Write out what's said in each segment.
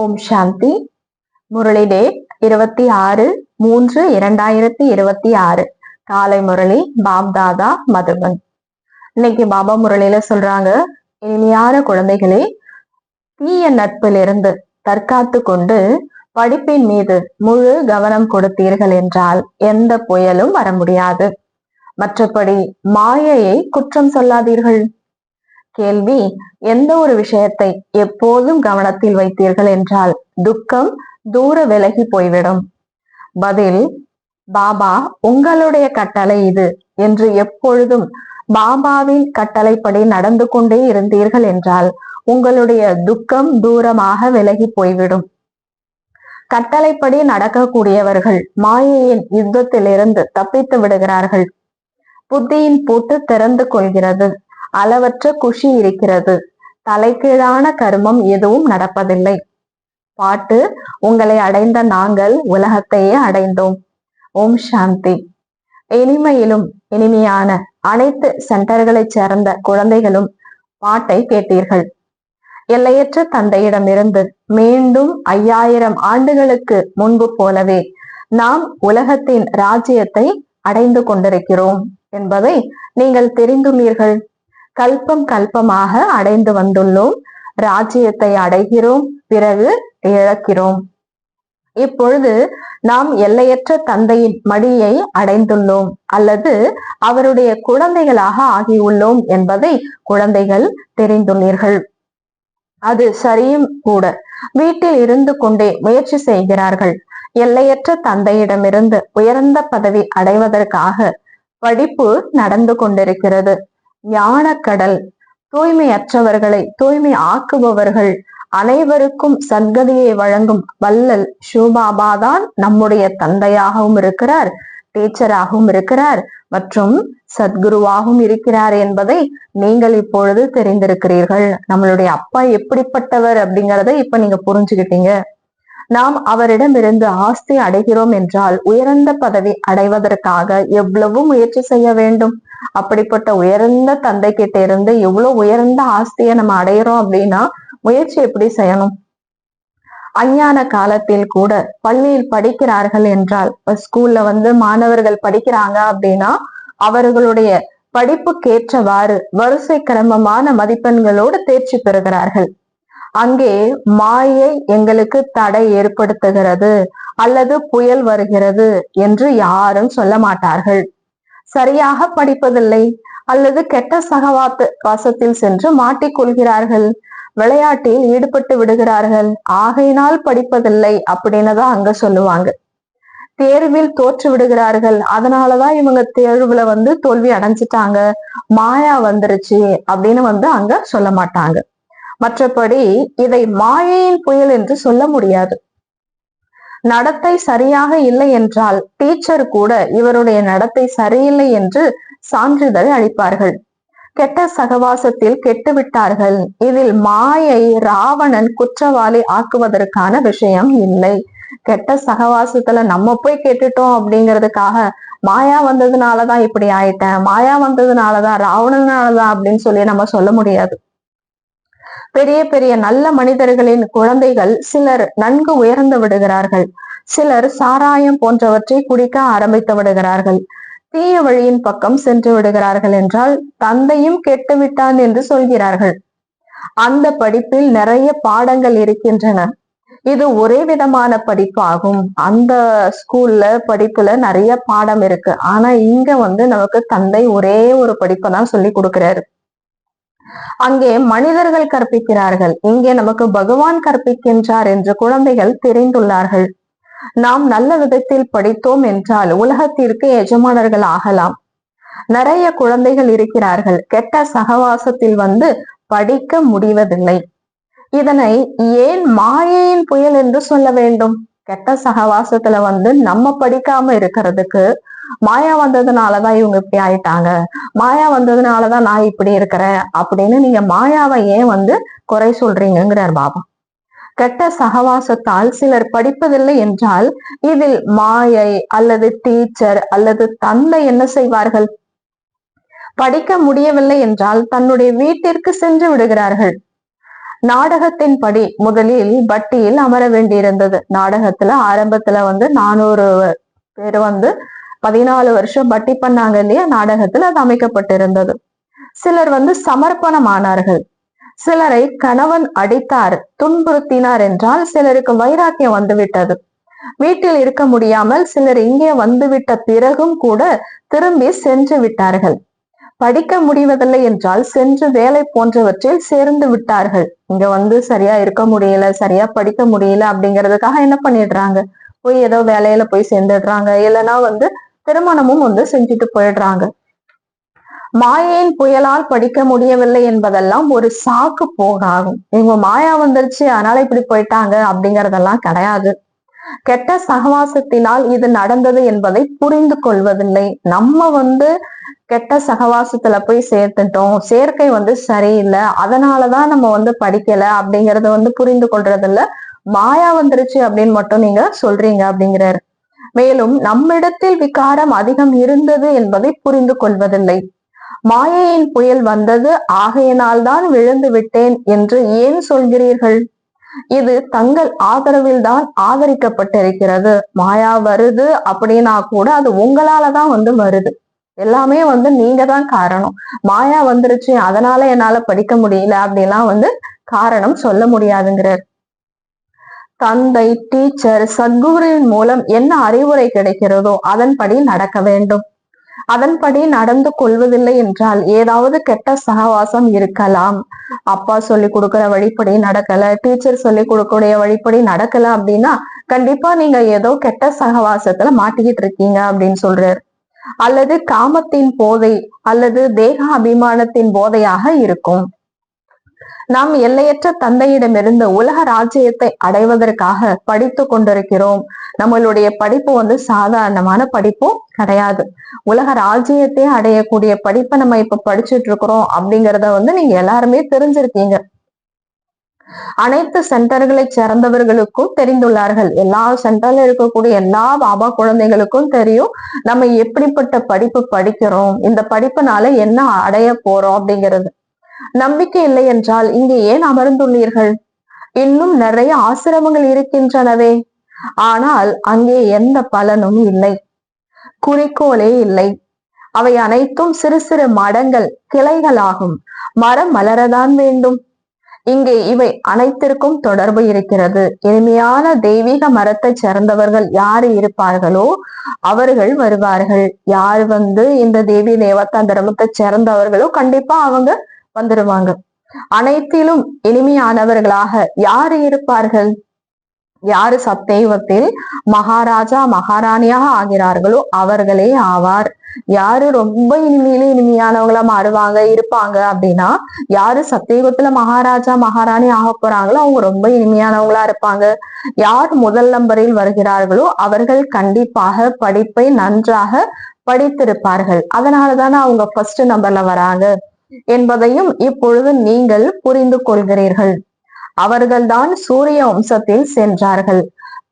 ஓம் சாந்தி. Murali date 26/3/2026 காலை முரளி பாப்தாதா மதுபன். இன்னைக்கு பாபா முரளியில சொல்றாங்க, இனிமையான குழந்தைகளே, தீய நட்பிலிருந்து தற்காத்து கொண்டு படிப்பின் மீது முழு கவனம் கொடுத்தீர்கள் என்றால் எந்த புயலும் வர முடியாது. மற்றபடி மாயையை குற்றம் சொல்லாதீர்கள். கேள்வி: எந்த ஒரு விஷயத்தை எப்போதும் கவனத்தில் வைத்தீர்கள் என்றால் துக்கம் தூர விலகி போய்விடும். பதில்: பாபா உங்களுடைய கட்டளை இது என்று எப்பொழுதும் பாபாவின் கட்டளைப்படி நடந்து கொண்டே இருந்தீர்கள் என்றால் உங்களுடைய துக்கம் தூரமாக விலகி போய்விடும். கட்டளைப்படி நடக்கக்கூடியவர்கள் மாயையின் யுத்தத்திலிருந்து தப்பித்து விடுகிறார்கள். புத்தியின் பூட்டு திறந்து கொள்கிறது. அளவற்ற குஷி இருக்கிறது. தலைகீழான கர்மம் எதுவும் நடப்பதில்லை. பாட்டு: உங்களை அடைந்த நாங்கள் உலகத்தையே அடைந்தோம். ஓம் சாந்தி. இனிமையிலும் இனிமையான அனைத்து சென்டர்களைச் சேர்ந்த குழந்தைகளும் பாட்டை கேட்டீர்கள். எல்லையற்ற தந்தையிடமிருந்து மீண்டும் 5000 ஆண்டுகளுக்கு முன்பு போலவே நாம் உலகத்தின் ராஜ்யத்தை அடைந்து கொண்டிருக்கிறோம் என்பதை நீங்கள் தெரிந்துள்ளீர்கள். கல்பம் கல்பமாக அடைந்து வந்துள்ளோம். ராஜ்யத்தை அடைகிறோம், பிறகு இழக்கிறோம். இப்பொழுது நாம் எல்லையற்ற தந்தையின் மடியை அடைந்துள்ளோம் அல்லது அவருடைய குழந்தைகளாக ஆகியுள்ளோம் என்பதை குழந்தைகள் தெரிந்துள்ளீர்கள். அது சரியும் கூட. வீட்டில் இருந்து கொண்டே முயற்சி செய்கிறார்கள். எல்லையற்ற தந்தையிடமிருந்து உயர்ந்த பதவி அடைவதற்காக படிப்பு நடந்து கொண்டிருக்கிறது. ஞானக்கடல் தூய்மையற்றவர்களை தூய்மை ஆக்குபவர்கள், அனைவருக்கும் சத்கதியை வழங்கும் வள்ளல் ஷூபாபா தான் நம்முடைய தந்தையாகவும் இருக்கிறார், டீச்சராகவும் இருக்கிறார் மற்றும் சத்குருவாகவும் இருக்கிறார் என்பதை நீங்கள் இப்பொழுது தெரிந்திருக்கிறீர்கள். நம்மளுடைய அப்பா எப்படிப்பட்டவர் அப்படிங்கறத இப்ப நீங்க புரிஞ்சுக்கிட்டீங்க. நாம் அவரிடமிருந்து ஆஸ்தி அடைகிறோம் என்றால் உயர்ந்த பதவி அடைவதற்காக எவ்வளவு முயற்சி செய்ய வேண்டும். அப்படிப்பட்ட உயர்ந்த தந்தை கிட்ட இருந்து எவ்வளவு உயர்ந்த ஆஸ்தியை நம்ம அடையிறோம் அப்படின்னா முயற்சி எப்படி செய்யணும்? அஞ்ஞான காலத்தில் கூட பள்ளியில் படிக்கிறார்கள் என்றால், ஸ்கூல்ல மாணவர்கள் படிக்கிறாங்க அப்படின்னா அவர்களுடைய படிப்புக்கேற்றவாறு வரிசை கிரமமான மதிப்பெண்களோடு தேர்ச்சி பெறுகிறார்கள். அங்கே மாயை எங்களுக்கு தடை ஏற்படுத்துகிறது அல்லது புயல் வருகிறது என்று யாரும் சொல்ல மாட்டார்கள். சரியாக படிப்பதில்லை அல்லது கெட்ட சகவாசத்தில் சென்று மாட்டிக்கொள்கிறார்கள், விளையாட்டில் ஈடுபட்டு விடுகிறார்கள், ஆகையினால் படிப்பதில்லை அப்படின்னு தான் அங்க சொல்லுவாங்க. தேர்வில் தோற்று விடுகிறார்கள், அதனாலதான் இவங்க தேர்வுல தோல்வி அடைஞ்சிட்டாங்க, மாயா வந்துருச்சு அப்படின்னு அங்க சொல்ல மாட்டாங்க. மற்றபடி இதை மாயையின் புயல் என்று சொல்ல முடியாது. நடத்தை சரியாக இல்லை என்றால் டீச்சர் கூட இவருடைய நடத்தை சரியில்லை என்று சான்றிதழ் அளிப்பார்கள். கெட்ட சகவாசத்தில் கெட்டுவிட்டார்கள், இதில் மாயை ராவணன் குற்றவாளி ஆக்குவதற்கான விஷயம் இல்லை. கெட்ட சகவாசத்துல நம்ம போய் கெட்டுட்டோம் அப்படிங்கிறதுக்காக மாயா வந்ததுனாலதான் இப்படி ஆயிட்டேன், மாயா வந்ததுனாலதான் ராவணனாலதான் அப்படின்னு சொல்லி நம்ம சொல்ல முடியாது. பெரிய பெரிய நல்ல மனிதர்களின் குழந்தைகள் சிலர் நன்கு உயர்ந்து விடுகிறார்கள், சிலர் சாராயம் போன்றவற்றை குடிக்க ஆரம்பித்து விடுகிறார்கள், தீய வழியின் பக்கம் சென்று விடுகிறார்கள் என்றால் தந்தையும் கெட்டுவிட்டான் என்று சொல்கிறார்கள். அந்த படிப்பில் நிறைய பாடங்கள் இருக்கின்றன. இது ஒரே விதமான படிப்பாகும். அந்த ஸ்கூல்ல படிப்புல நிறைய பாடம் இருக்கு. ஆனா இங்க நமக்கு தந்தை ஒரே ஒரு படிப்பை தான் சொல்லி கொடுக்கிறாரு. அங்கே மனிதர்கள் கற்பிக்கிறார்கள், இங்கே நமக்கு பகவான் கற்பிக்கின்றார் என்று குழந்தைகள் தெரிந்துள்ளார்கள். நாம் நல்ல விதத்தில் படித்தோம் என்றால் உலகத்திற்கு எஜமானர்கள் ஆகலாம். நிறைய குழந்தைகள் இருக்கிறார்கள், கெட்ட சகவாசத்தில் படிக்க முடிவதில்லை. இதனை ஏன் மாயையின் புயல் என்று சொல்ல வேண்டும்? கெட்ட சகவாசத்துல நம்ம படிக்காம இருக்கிறதுக்கு மாயா வந்ததுனாலதான் இவங்க இப்படி ஆயிட்டாங்க, மாயா வந்ததுனாலதான் நான் இப்படி இருக்கிறேன் அப்படின்னு நீங்க மாயாவை ஏன் குறை சொல்றீங்கிறார் பாபா. கெட்ட சகவாசத்தால் சிலர் படிப்பதில்லை என்றால் இதில் மாயை அல்லது டீச்சர் அல்லது தந்தை என்ன செய்வார்கள்? படிக்க முடியவில்லை என்றால் தன்னுடைய வீட்டிற்கு சென்று விடுகிறார்கள். நாடகத்தின் படி முதலில் பட்டியில் அமர வேண்டியிருந்தது. நாடகத்துல ஆரம்பத்துல 400 பேர் 14 வருஷம் பட்டி பண்ணாங்க இல்லையா, நாடகத்துல அது அமைக்கப்பட்டிருந்தது. சிலர் சமர்ப்பணமானார்கள். சிலரை கணவன் அடித்தார், துன்புறுத்தினார் என்றால் சிலருக்கு வைராக்கியம் வந்துவிட்டது. வீட்டில் இருக்க முடியாமல் சிலர் இங்கே வந்துவிட்ட பிறகும் கூட திரும்பி சென்று விட்டார்கள். படிக்க முடிவதில்லை என்றால் சென்று வேலை போன்றவற்றில் சேர்ந்து விட்டார்கள். இங்க சரியா இருக்க முடியல, சரியா படிக்க முடியல அப்படிங்கிறதுக்காக என்ன பண்ணிடுறாங்க, போய் ஏதோ வேலையில போய் சேர்ந்துடுறாங்க. இல்லைன்னா திருமணமும் செஞ்சுட்டு போயிடுறாங்க. மாயையின் புயலால் படிக்க முடியவில்லை என்பதெல்லாம் ஒரு சாக்கு போகாகும். இவங்க மாயா வந்துருச்சு அதனால இப்படி போயிட்டாங்க அப்படிங்கறதெல்லாம் கிடையாது. கெட்ட சகவாசத்தினால் இது நடந்தது என்பதை புரிந்து கொள்வதில்லை. நம்ம கெட்ட சகவாசத்துல போய் சேர்த்துட்டோம், சேர்க்கை சரியில்லை, அதனாலதான் நம்ம படிக்கல அப்படிங்கறத புரிந்து கொள்றது இல்ல. மாயா வந்துருச்சு அப்படின்னு மட்டும் நீங்க சொல்றீங்க அப்படிங்கிறாரு. மேலும் நம்மிடத்தில் விகாரம் அதிகம் இருந்தது என்பதை புரிந்து கொள்வதில்லை. மாயையின் புயல் வந்தது, ஆகையினால்தான் விழுந்து விட்டேன் என்று ஏன் சொல்கிறீர்கள்? இது தங்கள் ஆதரவில் தான் ஆதரிக்கப்பட்டிருக்கிறது. மாயா வருது அப்படின்னா கூட அது உங்களாலதான் வருது. எல்லாமே நீங்க தான் காரணம். மாயா வந்துருச்சு அதனால என்னால படிக்க முடியல அப்படிலாம் காரணம் சொல்ல முடியாதுங்கிறார். தந்தை, டீச்சர், சத்குருவின் மூலம் என்ன அறிவுரை கிடைக்கிறதோ அதன்படி நடக்க வேண்டும். அதன்படி நடந்து கொள்வதில்லை என்றால் ஏதாவது கெட்ட சகவாசம் இருக்கலாம். அப்பா சொல்லி கொடுக்கிற வழிப்படி நடக்கல, டீச்சர் சொல்லி கொடுக்கக்கூடிய வழிப்படி நடக்கல அப்படின்னா கண்டிப்பா நீங்க ஏதோ கெட்ட சகவாசத்துல மாட்டிக்கிட்டு இருக்கீங்க அப்படின்னு சொல்றாரு. அல்லது காமத்தின் போதை அல்லது தேக அபிமானத்தின் போதையாக இருக்கும். நாம் எல்லையற்ற தந்தையிடமிருந்து உலக ராஜ்யத்தை அடைவதற்காக படித்து கொண்டிருக்கிறோம். நம்மளுடைய படிப்பு சாதாரணமான படிப்பும் கிடையாது. உலக ராஜ்யத்தை அடையக்கூடிய படிப்பை நம்ம இப்ப படிச்சுட்டு இருக்கிறோம் அப்படிங்கறத நீங்க எல்லாருமே தெரிஞ்சிருக்கீங்க. அனைத்து சென்டர்களை சேர்ந்தவர்களுக்கும் தெரிந்துள்ளார்கள். எல்லா சென்டர்ல இருக்கக்கூடிய எல்லா பாபா குழந்தைகளுக்கும் தெரியும் நம்ம எப்படிப்பட்ட படிப்பு படிக்கிறோம், இந்த படிப்புனால என்ன அடைய போறோம் அப்படிங்கிறது. நம்பிக்கை இல்லை என்றால் இங்கே ஏன் அமர்ந்துள்ளீர்கள்? இன்னும் நிறைய ஆசிரமங்கள் இருக்கின்றனவே, ஆனால் அங்கே எந்த பலனும் இல்லை, குறிக்கோளே இல்லை. அவை அனைத்தும் சிறு சிறு மடங்கள், கிளைகளாகும். மரம் மலரதான் வேண்டும். இங்கே இவை அனைத்திற்கும் தொடர்பு இருக்கிறது. இனிமையான தெய்வீக மரத்தை சேர்ந்தவர்கள் யாரு இருப்பார்களோ அவர்கள் வருவார்கள். யார் இந்த தேவி தேவதா தர்மத்தை சேர்ந்தவர்களோ கண்டிப்பா அவங்க வந்துடுவாங்க. அனைத்திலும் இனிமையானவர்களாக யாரு இருப்பார்கள்? யாரு சத்தேவத்தில் மகாராஜா மகாராணியாக ஆகிறார்களோ அவர்களே ஆவார். யாரு ரொம்ப இனிமையானவங்களா மாறுவாங்க இருப்பாங்க அப்படின்னா, யாரு சத்தியுகத்துல மகாராஜா மகாராணி ஆக போறாங்களோ அவங்க ரொம்ப இனிமையானவங்களா இருப்பாங்க. யார் முதல் நம்பரில் வருகிறார்களோ அவர்கள் கண்டிப்பாக படிப்பை நன்றாக படித்திருப்பார்கள். அதனாலதானே அவங்க ஃபர்ஸ்ட் நம்பர்ல வராங்க என்பதையும் இப்பொழுது நீங்கள் புரிந்து கொள்கிறீர்கள். அவர்கள்தான் சூரிய வம்சத்தில் சென்றார்கள்.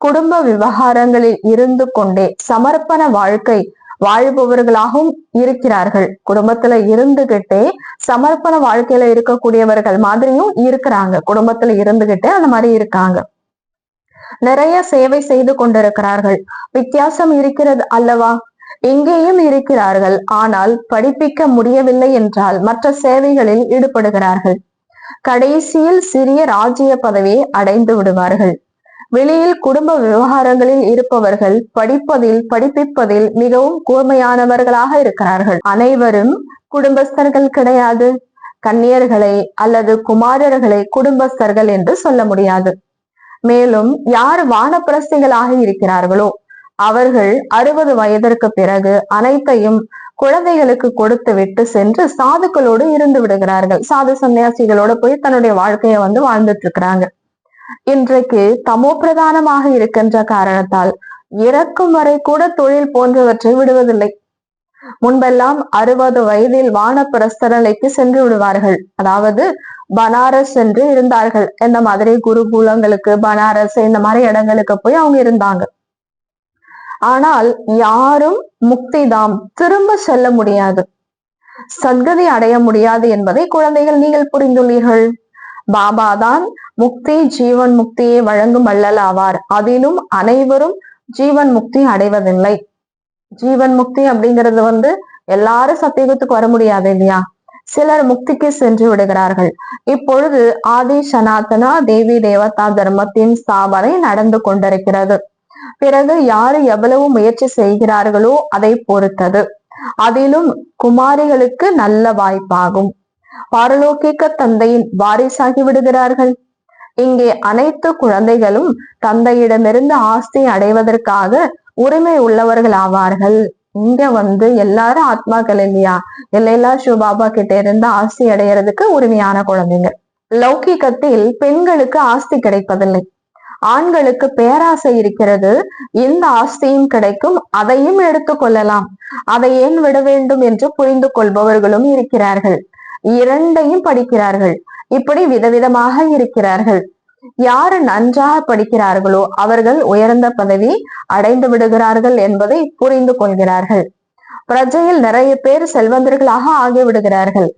குடும்ப விவகாரங்களில் இருந்து கொண்டே சமர்ப்பண வாழ்க்கை வாழ்பவர்களாகவும் இருக்கிறார்கள். குடும்பத்துல இருந்துகிட்டே சமர்ப்பண வாழ்க்கையில இருக்கக்கூடியவர்கள் மாதிரியும் இருக்கிறாங்க. குடும்பத்துல இருந்துகிட்டே அந்த மாதிரி இருக்காங்க. நிறைய சேவை செய்து கொண்டிருக்கிறார்கள். வித்தியாசம் இருக்கிறது அல்லவா? இங்கேயும் இருக்கிறார்கள், ஆனால் படிப்பிக்க முடியவில்லை என்றால் மற்ற சேவைகளில் ஈடுபடுகிறார்கள். கடைசியில் சிறிய ராஜ்ய பதவியை அடைந்து விடுவார்கள். வெளியில் குடும்ப விவகாரங்களில் இருப்பவர்கள் படிப்பிப்பதில் மிகவும் கூர்மையானவர்களாக இருக்கிறார்கள். அனைவரும் குடும்பஸ்தர்கள் கிடையாது. கன்னியர்களை அல்லது குமாரர்களை குடும்பஸ்தர்கள் என்று சொல்ல முடியாது. மேலும் யார் வானப்பிரஸ்திகளாக இருக்கிறார்களோ அவர்கள் 60 வயதிற்கு பிறகு அனைத்தையும் குழந்தைகளுக்கு கொடுத்து விட்டு சென்று சாதுக்களோடு இருந்து விடுகிறார்கள். சாது சன்னியாசிகளோட போய் தன்னுடைய வாழ்க்கைய வாழ்ந்துட்டு இருக்கிறாங்க. இன்றைக்கு தமோ பிரதானமாக இருக்கின்ற காரணத்தால் இறக்கும் வரை கூட தொழில் போன்றவற்றை விடுவதில்லை. முன்பெல்லாம் 60 வயதில் வானப்பிரஸ்தலைக்கு சென்று விடுவார்கள். அதாவது பனாரஸ் என்று இருந்தார்கள். இந்த மாதிரி குருகுலங்களுக்கு பனாரஸ் இந்த மாதிரி இடங்களுக்கு போய் அவங்க இருந்தாங்க. ஆனால் யாரும் முக்திதாம் திரும்ப செல்ல முடியாது, சத்கதி அடைய முடியாது என்பதை குழந்தைகள் நீங்கள் புரிந்துள்ளீர்கள். பாபாதான் முக்தி ஜீவன் முக்தியை வழங்கும் வள்ளல் ஆவார். அதிலும் அனைவரும் ஜீவன் முக்தி அடைவதில்லை. ஜீவன் முக்தி அப்படிங்கிறது எல்லாரும் சத்தியுகத்துக்கு வர முடியாது இல்லையா? சிலர் முக்திக்கு சென்று விடுகிறார்கள். இப்பொழுது ஆதி சனாதனா தேவி தேவதா தர்மத்தின் ஸ்தாபனை நடந்து கொண்டிருக்கிறது. பிறகு யாரு எவ்வளவு முயற்சி செய்கிறார்களோ அதை பொறுத்தது. அதிலும் குமாரிகளுக்கு நல்ல வாய்ப்பாகும். பாரலோகிக்க தந்தையின் வாரிசாகி விடுகிறார்கள். இங்கே அனைத்து குழந்தைகளும் தந்தையிடமிருந்து ஆஸ்தி அடைவதற்காக உரிமை உள்ளவர்கள் ஆவார்கள். இங்க எல்லாரும் ஆத்மாக்கள் இல்லையா? எல்லாம் சிவபாபா கிட்ட இருந்து ஆஸ்தி அடையிறதுக்கு உரிமையான குழந்தைங்க. லௌகிகத்தில் பெண்களுக்கு ஆஸ்தி கிடைப்பதில்லை. ஆண்களுக்கு பேராசை இருக்கிறது. இந்த ஆஸ்தியும் கிடைக்கும், அதையும் எடுத்துக்கொள்ளலாம். அதை ஏன் விட வேண்டும் என்று புரிந்து கொள்பவர்களும் இருக்கிறார்கள். இரண்டையும் படிக்கிறார்கள். இப்படி விதவிதமாக இருக்கிறார்கள். யாரு நன்றாக படிக்கிறார்களோ அவர்கள் உயர்ந்த பதவி அடைந்து விடுகிறார்கள் என்பதை புரிந்து கொள்கிறார்கள். பிரஜையில் நிறைய பேர் செல்வந்தர்களாக ஆகிவிடுகிறார்கள்.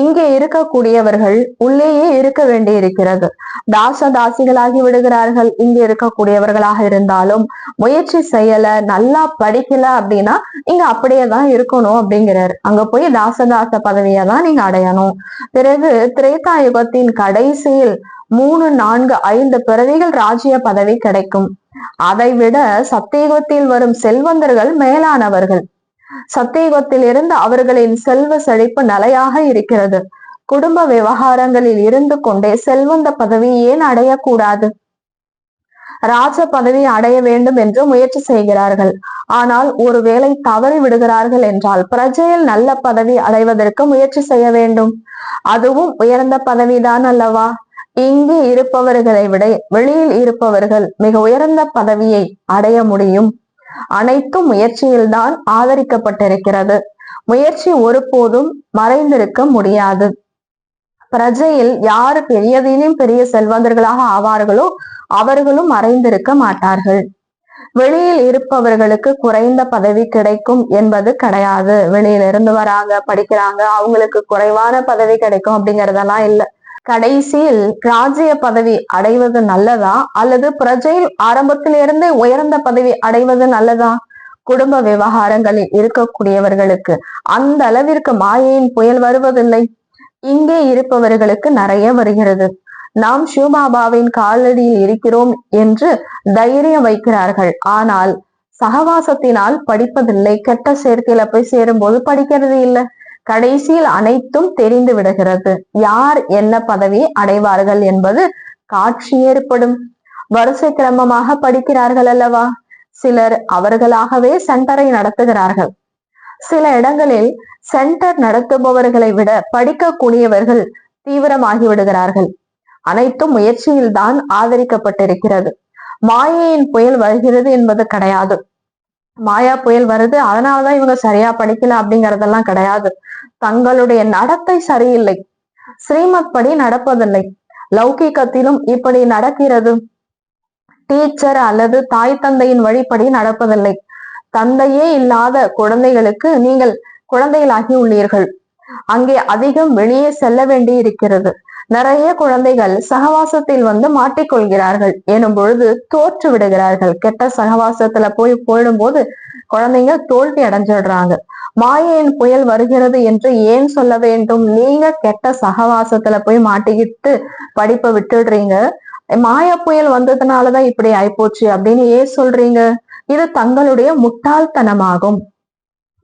இங்கே இருக்கக்கூடியவர்கள் உள்ளேயே இருக்க வேண்டி இருக்கிறது. தாசிகளாகி விடுகிறார்கள். இங்க இருக்கக்கூடியவர்களாக இருந்தாலும் முயற்சி செய்யல, நல்லா படிக்கல அப்படின்னா இங்க அப்படியேதான் இருக்கணும் அப்படிங்கிறாரு. அங்க போய் தாச பதவியை தான் நீங்க அடையணும். பிறகு திரேதா யுகத்தின் கடைசியில் 3, 4, 5 பிறவிகள் ராஜ்ய பதவி கிடைக்கும். அதை விட சத்தியுகத்தில் வரும் செல்வந்தர்கள் மேலானவர்கள். சத்தியுகத்தில் இருந்து அவர்களின் செல்வ செழிப்பு நிலையாக இருக்கிறது. குடும்ப விவகாரங்களில் இருந்து கொண்டே செல்வந்த பதவி ஏன் அடையக்கூடாது? ராஜ பதவி அடைய வேண்டும் என்று முயற்சி செய்கிறார்கள். ஆனால் ஒருவேளை தவறி விடுகிறார்கள் என்றால் பிரஜையில் நல்ல பதவி அடைவதற்கு முயற்சி செய்ய வேண்டும். அதுவும் உயர்ந்த பதவிதான் அல்லவா? இங்கு இருப்பவர்களை விட வெளியில் இருப்பவர்கள் மிக உயர்ந்த பதவியை அடைய முடியும். அனைத்தும் முயற்சியில்தான் ஆதரிக்கப்பட்டிருக்கிறது. முயற்சி ஒருபோதும் மறைந்திருக்க முடியாது. பிரஜையில் யாரு பெரியதிலும் பெரிய செல்வந்தர்களாக ஆவார்களோ அவர்களும் மறைந்திருக்க மாட்டார்கள். வெளியில் இருப்பவர்களுக்கு குறைந்த பதவி கிடைக்கும் என்பது கிடையாது. வெளியில இருந்து வராங்க, படிக்கிறாங்க, அவங்களுக்கு குறைவான பதவி கிடைக்கும் அப்படிங்கறதெல்லாம் இல்லை. கடைசியில் ராஜ்ய பதவி அடைவது நல்லதா அல்லது பிரஜையில் ஆரம்பத்திலிருந்தே உயர்ந்த பதவி அடைவது நல்லதா? குடும்ப விவகாரங்களில் இருக்கக்கூடியவர்களுக்கு அந்த அளவிற்கு மாயையின் புயல் வருவதில்லை. இங்கே இருப்பவர்களுக்கு நிறைய வருகிறது. நாம் சிவபாபாவின் காலடியில் இருக்கிறோம் என்று தைரியம் வைக்கிறார்கள். ஆனால் சகவாசத்தினால் படிப்பதில்லை. கெட்ட சேர்க்கையில போய் சேரும் போது படிக்கிறது இல்லை. கடைசியில் அனைத்தும் தெரிந்து விடுகிறது. யார் என்ன பதவி அடைவார்கள் என்பது காட்சி ஏற்படும். வரிசை கிரமமாக படிக்கிறார்கள் அல்லவா? சிலர் அவர்களாகவே சென்டரை நடத்துகிறார்கள். சில இடங்களில் சென்டர் நடத்துபவர்களை விட படிக்கக்கூடியவர்கள் தீவிரமாகி விடுகிறார்கள். அனைத்தும் முயற்சியில் தான் ஆதரிக்கப்பட்டிருக்கிறது. மாயையின் புயல் வருகிறது என்பது கிடையாது. மாயா புயல் வருது அதனாலதான் இவங்க சரியா படிக்கல அப்படிங்கறதெல்லாம் கிடையாது. தங்களுடைய நடத்தை சரியில்லை. ஸ்ரீமத் படி நடப்பதில்லை. லௌகிகத்திலும் இப்படி நடக்கிறது. டீச்சர் அல்லது தாய் தந்தையின் வழிப்படி நடப்பதில்லை. தந்தையே இல்லாத குழந்தைகளுக்கு நீங்கள் குழந்தைகளாகி உள்ளீர்கள். அங்கே அதிகம் வெளியே செல்ல வேண்டி இருக்கிறது. நிறைய குழந்தைகள் சகவாசத்தில் மாட்டிக்கொள்கிறார்கள் எனும் பொழுது தோற்று விடுகிறார்கள். கெட்ட சகவாசத்துல போயிடும் போது குழந்தைங்க தோல்வி அடைஞ்சிடுறாங்க. மாயையின் புயல் வருகிறது என்று ஏன் சொல்ல வேண்டும்? நீங்க கெட்ட சகவாசத்துல போய் மாட்டிக்கிட்டு படிப்பை விட்டுடுறீங்க. மாய புயல் வந்ததுனாலதான் இப்படி ஆயிப்போச்சு அப்படின்னு ஏன் சொல்றீங்க? இது தங்களுடைய முட்டாள்தனமாகும்.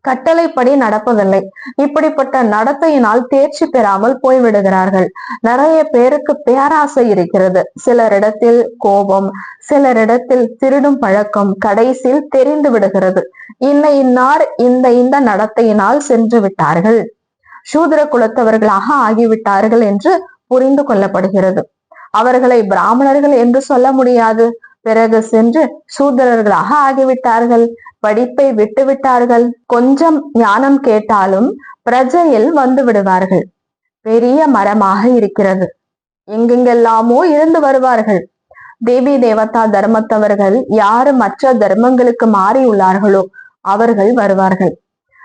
கட்டளைப்படி நடப்பதில்லை. இப்படிப்பட்ட நடத்தையினால் தேர்ச்சி பெறாமல் போய்விடுகிறார்கள். நிறைய பேருக்கு பேராசை இருக்கிறது. சிலரிடத்தில் கோபம், சிலரிடத்தில் திருடும் பழக்கம். கடைசியில் தெரிந்து விடுகிறது இன்னார் இந்த நடத்தையினால் சென்று விட்டார்கள், சூத்திர குலத்தவர்களாக ஆகிவிட்டார்கள் என்று புரிந்து கொள்ளப்படுகிறது. அவர்களை பிராமணர்கள் என்று சொல்ல முடியாது. பிறகு சென்று சூத்திரர்களாக ஆகிவிட்டார்கள். படிப்பை விட்டு விட்டார்கள். கொஞ்சம் ஞானம் கேட்டாலும் பிரஜையில் வந்து விடுவார்கள். பெரிய மரமாக இருக்கிறது. எங்கெங்கெல்லாமோ இருந்து வருவார்கள். தேவி தேவதா தர்மத்தவர்கள் யாரு மற்ற தர்மங்களுக்கு மாறி உள்ளார்களோ அவர்கள் வருவார்கள்.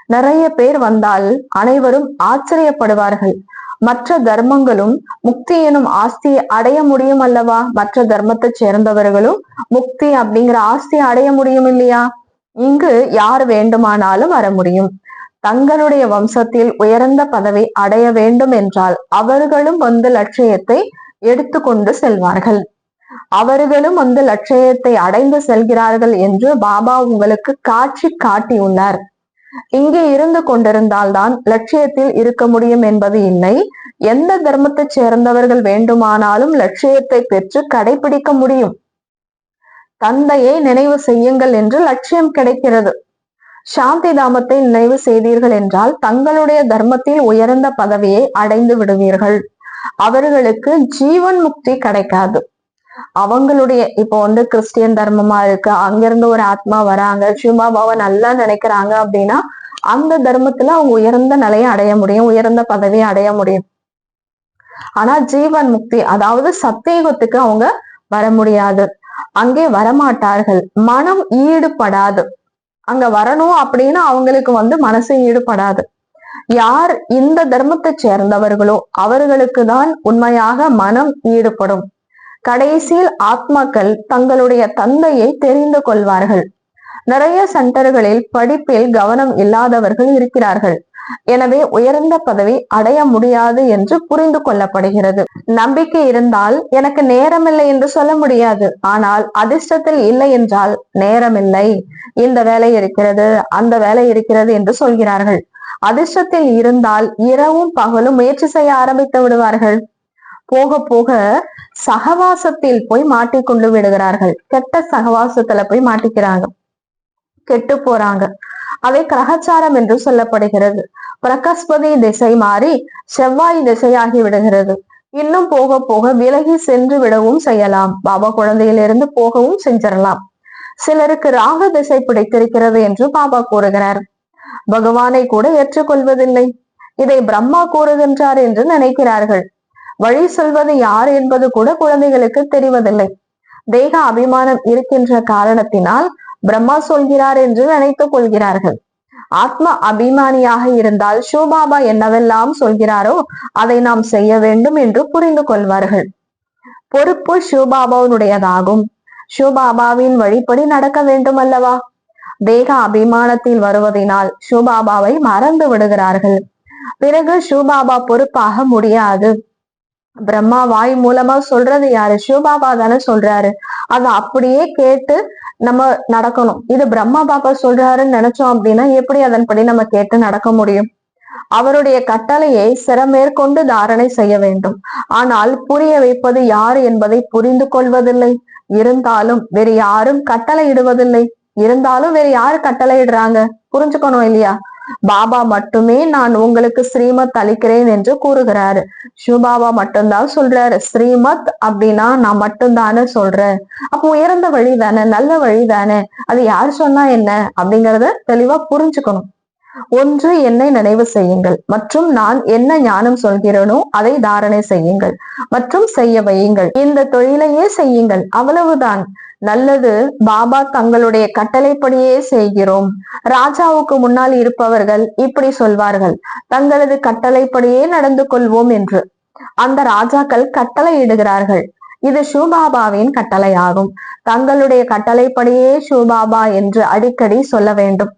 நிறைய பேர் வந்தால் அனைவரும் ஆச்சரியப்படுவார்கள். மற்ற தர்மங்களும் முக்தி எனும் ஆஸ்தியை அடைய முடியும் அல்லவா? மற்ற தர்மத்தை சேர்ந்தவர்களும் முக்தி அப்படிங்கிற ஆஸ்தியை அடைய முடியும் இல்லையா? இங்கு யார் வேண்டுமானாலும் வர முடியும். தங்களுடைய வம்சத்தில் உயர்ந்த பதவி அடைய வேண்டும் என்றால் அவர்களும் லட்சியத்தை எடுத்துக்கொண்டு செல்வார்கள். அவர்களும் லட்சியத்தை அடைந்து செல்கிறார்கள் என்று பாபா உங்களுக்கு காட்சி காட்டியுள்ளார். இங்கே இருந்து கொண்டிருந்தால்தான் லட்சியத்தில் இருக்க முடியும் என்பது இல்லை. எந்த தர்மத்தை சேர்ந்தவர்கள் வேண்டுமானாலும் லட்சியத்தை பெற்று கடைபிடிக்க முடியும். தந்தையை நினைவு செய்யுங்கள் என்று லட்சியம் கிடைக்கிறது. சாந்தி தாமத்தை நினைவு செய்தீர்கள் என்றால் தங்களுடைய தர்மத்தில் உயர்ந்த பதவியை அடைந்து விடுவீர்கள். அவர்களுக்கு ஜீவன் முக்தி கிடைக்காது. அவங்களுடைய இப்போ கிறிஸ்டியன் தர்மமா இருக்கு, அங்கிருந்து ஒரு ஆத்மா வராங்க, சிவபாபாவை நல்லா நினைக்கிறாங்க அப்படின்னா அந்த தர்மத்துல அவங்க உயர்ந்த நிலையை அடைய முடியும், உயர்ந்த பதவியை அடைய முடியும். ஆனா ஜீவன் முக்தி அதாவது சத்தியுகத்துக்கு அவங்க வர முடியாது, அங்கே வரமாட்டார்கள். மனம் ஈடுபடாது. அங்க வரணும் அப்படின்னு அவங்களுக்கு மனசு ஈடுபடாது. யார் இந்த தர்மத்தை சேர்ந்தவர்களோ அவர்களுக்கு தான் உண்மையாக மனம் ஈடுபடும். கடைசியில் ஆத்மாக்கள் தங்களுடைய தந்தையை தெரிந்து கொள்வார்கள். நிறைய சென்டர்களில் படிப்பில் கவனம் இல்லாதவர்கள் இருக்கிறார்கள். எனவே உயர்ந்த பதவி அடைய முடியாது என்று புரிந்து கொள்ளப்படுகிறது. நம்பிக்கை இருந்தால் எனக்கு நேரமில்லை என்று சொல்ல முடியாது. ஆனால் அதிர்ஷ்டத்தில் இல்லை என்றால் நேரமில்லை, இந்த வேலை இருக்கிறது, அந்த வேலை இருக்கிறது என்று சொல்கிறார்கள். அதிர்ஷ்டத்தில் இருந்தால் இரவும் பகலும் முயற்சி செய்ய ஆரம்பித்து விடுவார்கள். போக போக சகவாசத்தில் போய் மாட்டிக்கொண்டு விடுகிறார்கள். கெட்ட சகவாசத்துல போய் மாட்டிக்கிறாங்க, கெட்டு போறாங்க. அவை கிரகச்சாரம் என்று சொல்லப்படுகிறது. பிரகஸ்பதி திசை மாறி செவ்வாய் திசையாகி விடுகிறது. இன்னும் போக போக விலகி சென்று விடவும் செய்யலாம். பாபா குழந்தையிலிருந்து போகவும் செஞ்சிடலாம். சிலருக்கு ராகு திசை பிடித்திருக்கிறது என்று பாபா கூறுகிறார். பகவானை கூட ஏற்றுக்கொள்வதில்லை. இதை பிரம்மா கூறுகின்றார் என்று நினைக்கிறார்கள். வழி சொல்வது யார் என்பது கூட குழந்தைகளுக்கு தெரிவதில்லை. தேக அபிமானம் இருக்கின்ற காரணத்தினால் பிரம்மா சொல்கிறார் என்று நினைத்துக் கொள்கிறார்கள். ஆத்ம அபிமானியாக இருந்தால் சிவபாபா என்னவெல்லாம் சொல்கிறாரோ அதை நாம் செய்ய வேண்டும் என்று புரிந்து கொள்வார்கள். பொறுப்பு சிவபாபாவினுடையதாகும். சிவபாபாவின் வழிப்படி நடக்க வேண்டும் அல்லவா? தேக அபிமானத்தில் வருவதனால் சிவபாபாவை மறந்து விடுகிறார்கள். பிறகு சிவபாபா பொறுப்பாக முடியாது. பிரம்மா வாய் மூலமா சொல்றது யாரு? சிவபாபா தானே சொல்றாரு. அதை அப்படியே கேட்டு நம்ம நடக்கணும். இது பிரம்மா பாபா சொல்றாருன்னு நினைச்சோம் அப்படின்னா எப்படி அதன்படி நம்ம கேட்டு நடக்க முடியும்? அவருடைய கட்டளையை சிரமேற்கொண்டு தாரணை செய்ய வேண்டும். ஆனால் புரிய வைப்பது யாரு என்பதை புரிந்து கொள்வதில்லை. இருந்தாலும் வேறு யாரும் கட்டளை இடுவதில்லை. இருந்தாலும் வேறு யாரு கட்டளை இடுறாங்க? புரிஞ்சுக்கணும் இல்லையா? பாபா மட்டுமே நான் உங்களுக்கு ஸ்ரீமத் அளிக்கிறேன் என்று கூறுகிறாரு. சிவபாபா மட்டும்தான் சொல்றாரு. ஸ்ரீமத் அப்படின்னா நான் மட்டும்தானே சொல்றேன். அப்போ உயர்ந்த வழி தானே, நல்ல வழி தானே, அது யார் சொன்னா என்ன அப்படிங்கறத தெளிவா புரிஞ்சுக்கணும். ஒன்று, என்னை நினைவு செய்யுங்கள் மற்றும் நான் என்ன ஞானம் சொல்கிறேனோ அதை தாரணை செய்யுங்கள் மற்றும் செய்ய வையுங்கள். இந்த தொழிலையே செய்யுங்கள், அவ்வளவுதான். நல்லது. பாபா தங்களுடைய கட்டளைப்படியே செய்கிறோம். ராஜாவுக்கு முன்னால் இருப்பவர்கள் இப்படி சொல்வார்கள், தங்களது கட்டளைப்படியே நடந்து கொள்வோம் என்று. அந்த ராஜாக்கள் கட்டளை இடுகிறார்கள். இது சிவபாபாவின் கட்டளையாகும். தங்களுடைய கட்டளைப்படியே சிவபாபா என்று அடிக்கடி சொல்ல வேண்டும்.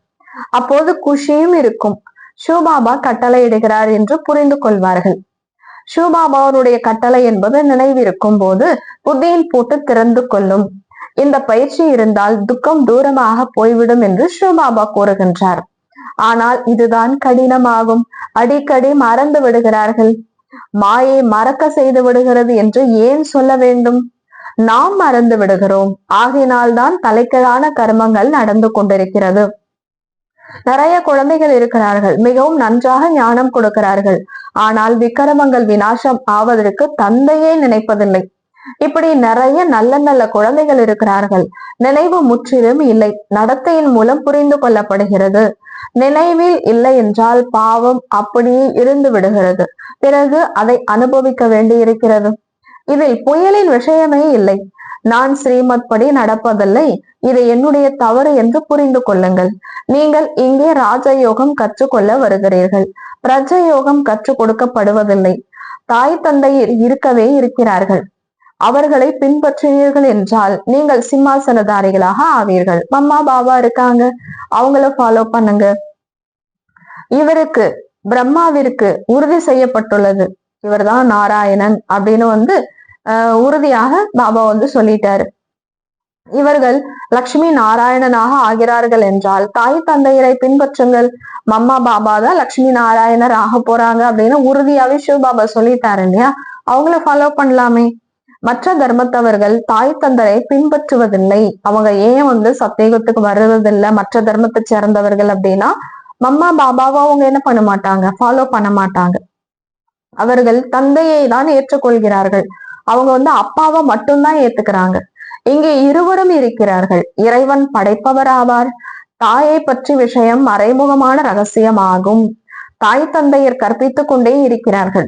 அப்போது குஷியும் இருக்கும். சிவபாபா கட்டளை இடுகிறார் என்று புரிந்து கொள்வார்கள். சிவபாபாவுடைய கட்டளை என்பது நினைவிருக்கும் போது புத்தியில் போட்டு திறந்து கொள்ளும். இந்த பயிற்சி இருந்தால் துக்கம் தூரமாக போய்விடும் என்று சிவபாபா கூறுகின்றார். ஆனால் இதுதான் கடினமாகும். அடிக்கடி மறந்து விடுகிறார்கள். மாயை மறக்க செய்து விடுகிறது என்று ஏன் சொல்ல வேண்டும்? நாம் மறந்து விடுகிறோம். ஆகையினால்தான் தலைக்கீழான கர்மங்கள் நடந்து கொண்டிருக்கிறது. நிறைய குழந்தைகள் இருக்கிறார்கள், மிகவும் நன்றாக ஞானம் கொடுக்கிறார்கள். ஆனால் விக்கிரமங்கள் விநாசம் ஆவதற்கு தந்தையே நினைப்பதில்லை. இப்படி நிறைய நல்ல நல்ல குழந்தைகள் இருக்கிறார்கள். நினைவு முற்றிலும் இல்லை. நடத்தையின் மூலம் புரிந்து கொள்ளப்படுகிறது. நினைவில் இல்லை என்றால் பாவம் அப்படியே இருந்து விடுகிறது. பிறகு அதை அனுபவிக்க வேண்டி இருக்கிறது. இதில் புயலின் விஷயமே இல்லை. நான் ஸ்ரீமத் படி நடப்பதில்லை, இது என்னுடைய தவறு என்று புரிந்து கொள்ளுங்கள். நீங்கள் இங்கே ராஜயோகம் கற்றுக்கொள்ள வருகிறீர்கள். பிரஜயோகம் கற்றுக் கொடுக்கப்படுவதில்லை. தாய் தந்தையர் இருக்கவே இருக்கிறார்கள். அவர்களை பின்பற்றினீர்கள் என்றால் நீங்கள் சிம்மாசனதாரிகளாக ஆவீர்கள். மம்மா பாபா இருக்காங்க, அவங்கள ஃபாலோ பண்ணுங்க. இவருக்கு பிரம்மாவிற்கு உறுதி செய்யப்பட்டுள்ளது, இவர்தான் நாராயணன் அப்படின்னு உறுதியாக பாபா சொல்லிட்டாரு. இவர்கள் லட்சுமி நாராயணனாக ஆகிறார்கள் என்றால் தாய் தந்தையரை பின்பற்றுங்கள். மம்மா பாபா தான் லட்சுமி நாராயணர் ஆக போறாங்க அப்படின்னு உறுதியாவே சிவபாபா சொல்லிட்டாரு இல்லையா? அவங்கள ஃபாலோ பண்ணலாமே. மற்ற தர்மத்தவர்கள் தாய் தந்தையை பின்பற்றுவதில்லை. அவங்க ஏன் சத்தியகத்துக்கு வர்றதில்லை மற்ற தர்மத்தை சேர்ந்தவர்கள் அப்படின்னா, மம்மா பாபாவை அவங்க என்ன பண்ண மாட்டாங்க, ஃபாலோ பண்ண மாட்டாங்க. அவர்கள் தந்தையை தான் ஏற்றுக்கொள்கிறார்கள். அவங்க அப்பாவை மட்டும்தான் ஏத்துக்கிறாங்க. இங்கே இருவரும் இருக்கிறார்கள். இறைவன் படைப்பவர் ஆவார். தாயை பற்றி விஷயம் மறைமுகமான ரகசியமாகும். தாய் தந்தையர் கற்பித்துக் கொண்டே இருக்கிறார்கள்.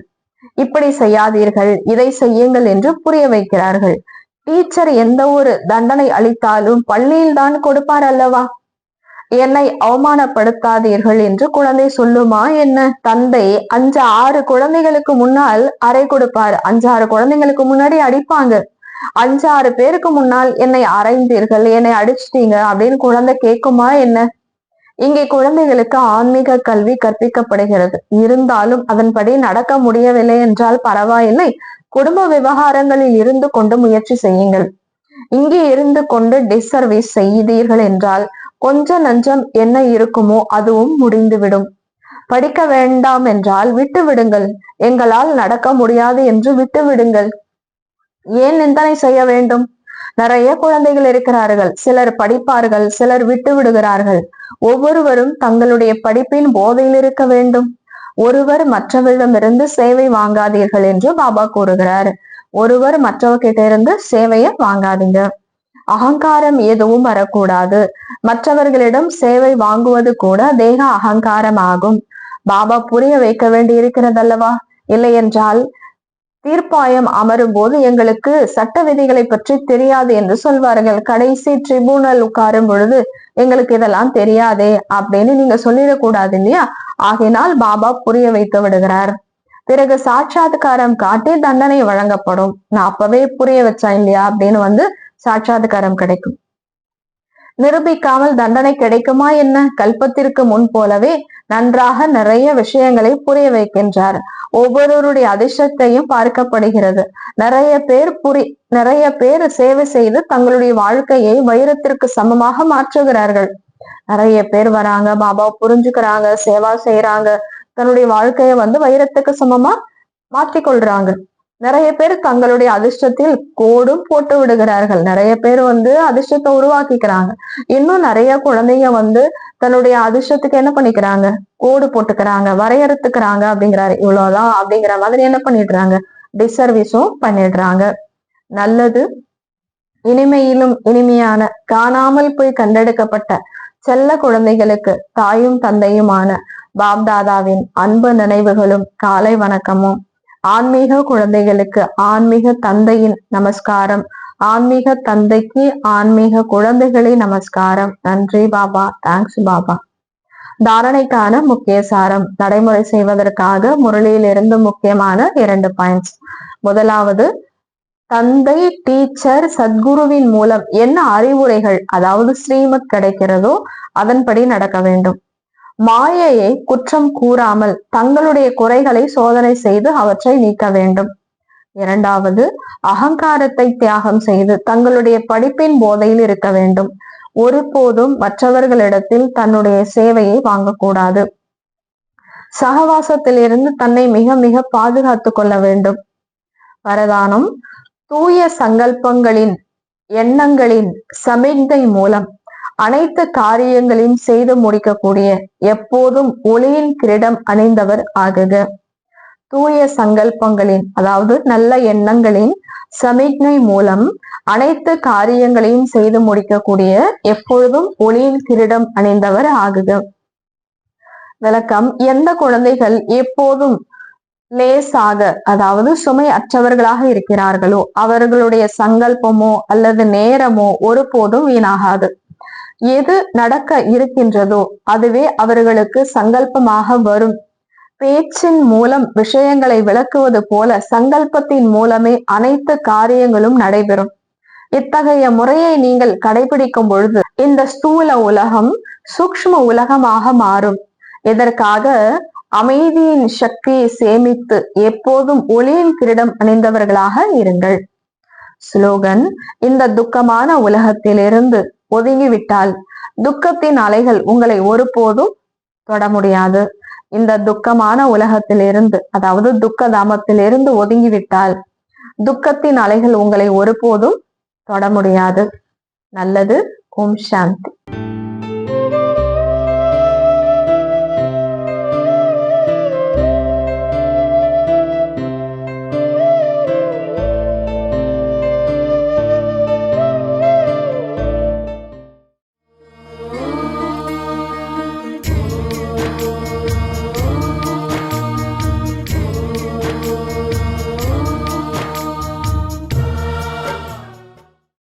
இப்படி செய்யாதீர்கள், இதை செய்யுங்கள் என்று புரிய வைக்கிறார்கள். டீச்சர் எந்த ஒரு தண்டனை அளித்தாலும் பள்ளியில் தான் கொடுப்பார் அல்லவா? என்னை அவமானப்படுத்தாதீர்கள் என்று குழந்தை சொல்லுமா என்ன? தந்தை 5-6 குழந்தைகளுக்கு முன்னால் அறை கொடுப்பார். 5-6 குழந்தைங்களுக்கு முன்னாடி அடிப்பாங்க. 5-6 பேருக்கு முன்னால் என்னை அறைந்தீர்கள், என்னை அடிச்சிட்டீங்க அப்படின்னு குழந்தை கேட்குமா என்ன? இங்கே குழந்தைகளுக்கு ஆன்மீக கல்வி கற்பிக்கப்படுகிறது. இருந்தாலும் அதன்படி நடக்க முடியவில்லை என்றால் பரவாயில்லை, குடும்ப விவகாரங்களில் இருந்து கொண்டு முயற்சி செய்யுங்கள். இங்கே இருந்து கொண்டு டிஸ்சர்வீஸ் செய்தீர்கள் என்றால் கொஞ்ச நஞ்சம் என்ன இருக்குமோ அதுவும் முடிந்துவிடும். படிக்க வேண்டாம் என்றால் விட்டு விடுங்கள். எங்களால் நடக்க முடியாது என்று விட்டு விடுங்கள். ஏன் நிந்தனை செய்ய வேண்டும்? நிறைய குழந்தைகள் இருக்கிறார்கள். சிலர் படிப்பார்கள், சிலர் விட்டு விடுகிறார்கள். ஒவ்வொருவரும் தங்களுடைய படிப்பின் போதையில் இருக்க வேண்டும். ஒருவர் மற்றவரிடமிருந்து சேவை வாங்காதீர்கள் என்று பாபா கூறுகிறார். ஒருவர் மற்றவர்கிட்ட இருந்து சேவையை வாங்காதீங்க. அகங்காரம் எதுவும் வரக்கூடாது. மற்றவர்களிடம் சேவை வாங்குவது கூட தேக அகங்காரம் ஆகும். பாபா புரிய வைக்க வேண்டி இருக்கிறதல்லவா? இல்லை என்றால் தீர்ப்பாயம் அமரும் போது எங்களுக்கு சட்ட விதிகளை பற்றி தெரியாது என்று சொல்வார்கள். கடைசி ட்ரிபுனல் உட்காரும் பொழுது எங்களுக்கு இதெல்லாம் தெரியாதே அப்படின்னு நீங்க சொல்லிடக்கூடாது இல்லையா? ஆகினால் பாபா புரிய வைத்து விடுகிறார். பிறகு சாட்சாத்காரம் காட்டி தண்டனை வழங்கப்படும். நான் அப்பவே புரிய வச்சேன் இல்லையா அப்படின்னு சாட்சாத்காரம் கிடைக்கும். நிரூபிக்காமல் தண்டனை கிடைக்குமா என்ன? கல்பத்திற்கு முன் போலவே நன்றாக நிறைய விஷயங்களை புரிய வைக்கின்றார். ஒவ்வொருவருடைய அதிர்ஷ்டத்தையும் பார்க்கப்படுகிறது. நிறைய பேர் சேவை செய்து தங்களுடைய வாழ்க்கையை வைரத்திற்கு சமமாக மாற்றுகிறார்கள். நிறைய பேர் வராங்க, பாபா புரிஞ்சுக்கிறாங்க, சேவா செய்யறாங்க, தன்னுடைய வாழ்க்கைய வைரத்துக்கு சமமா மாற்றிக்கொள்றாங்க. நிறைய பேர் தங்களுடைய அதிர்ஷ்டத்தில் கோடும் போட்டு விடுகிறார்கள். நிறைய பேர் அதிர்ஷ்டத்தை உருவாக்கிக்கிறாங்க. இன்னும் நிறைய குழந்தைங்க தன்னுடைய அதிர்ஷ்டத்துக்கு என்ன பண்ணிக்கிறாங்க, கோடு போட்டுக்கிறாங்க, வரையறுத்துக்கிறாங்க அப்படிங்கிறாரு. இவ்வளவுதான் அப்படிங்கிற மாதிரி என்ன பண்ணிடுறாங்க, டிசர்வீஸும் பண்ணிடுறாங்க. நல்லது, இனிமையிலும் இனிமையான காணாமல் போய் கண்டெடுக்கப்பட்ட செல்ல குழந்தைகளுக்கு தாயும் தந்தையுமான பாப்தாதாவின் அன்பு நினைவுகளும் காலை வணக்கமும். ஆன்மீக குழந்தைகளுக்கு ஆன்மீக தந்தையின் நமஸ்காரம். ஆன்மீக தந்தைக்கு ஆன்மீக குழந்தைகளின் நமஸ்காரம். நன்றி பாபா. தேங்க்ஸ் பாபா. தாரணைக்கான முக்கிய சாரம். நடைமுறை செய்வதற்காக முரளியிலிருந்து முக்கியமான 2 பாயிண்ட்ஸ். முதலாவது, தந்தை டீச்சர் சத்குருவின் மூலம் என்ன அறிவுரைகள் அதாவது ஸ்ரீமத் கிடைக்கிறதோ அதன்படி நடக்க வேண்டும். மாயையை குற்றம் கூறாமல் தங்களுடைய குறைகளை சோதனை செய்து அவற்றை நீக்க வேண்டும். இரண்டாவது, அகங்காரத்தை தியாகம் செய்து தங்களுடைய படிப்பின் போதையில் இருக்க வேண்டும். ஒருபோதும் மற்றவர்களிடத்தில் தன்னுடைய சேவையை வாங்கக்கூடாது. சகவாசத்திலிருந்து தன்னை மிக மிக பாதுகாத்துக் கொள்ள வேண்டும். வரதானம், தூய சங்கல்பங்களின் எண்ணங்களின் சமிக்ஞை மூலம் அனைத்து காரியங்களையும் செய்து முடிக்கக்கூடிய எப்போதும் ஒளியின் கிரீடம் அணிந்தவர் ஆகுக. தூய சங்கல்பங்களின் அதாவது நல்ல எண்ணங்களின் சமிக்ஞை மூலம் அனைத்து காரியங்களையும் செய்து முடிக்கக்கூடிய எப்பொழுதும் ஒளியின் கிரீடம் அணிந்தவர் ஆகுக. விளக்கம், எந்த குழந்தைகள் எப்போதும் லேசாக அதாவது சுமை அற்றவர்களாக இருக்கிறார்களோ அவர்களுடைய சங்கல்பமோ அல்லது நேரமோ ஒருபோதும் வீணாகாது. எது நடக்க இருக்கின்றதோ அதுவே அவர்களுக்கு சங்கல்பமாக வரும். பேச்சின் மூலம் விஷயங்களை விளக்குவது போல சங்கல்பத்தின் மூலமே அனைத்து காரியங்களும் நடைபெறும். இத்தகைய முறையை நீங்கள் கடைபிடிக்கும் பொழுது இந்த ஸ்தூல உலகம் சூக்ஷ்ம உலகமாக மாறும். இதற்காக அமைதியின் சக்தியை சேமித்து எப்போதும் ஒளியின் கிரீடம் அணிந்தவர்களாக இருங்கள். ஸ்லோகன்: இந்த துக்கமான உலகத்திலிருந்து ஒதுங்கிவிட்டால் துக்கத்தின் அலைகள் உங்களை ஒருபோதும் தொட முடியாது. இந்த துக்கமான உலகத்திலிருந்து, அதாவது துக்க தாமத்திலிருந்து ஒதுங்கிவிட்டால் துக்கத்தின் அலைகள் உங்களை ஒருபோதும் தொட முடியாது. நல்லது. ஓம் சாந்தி.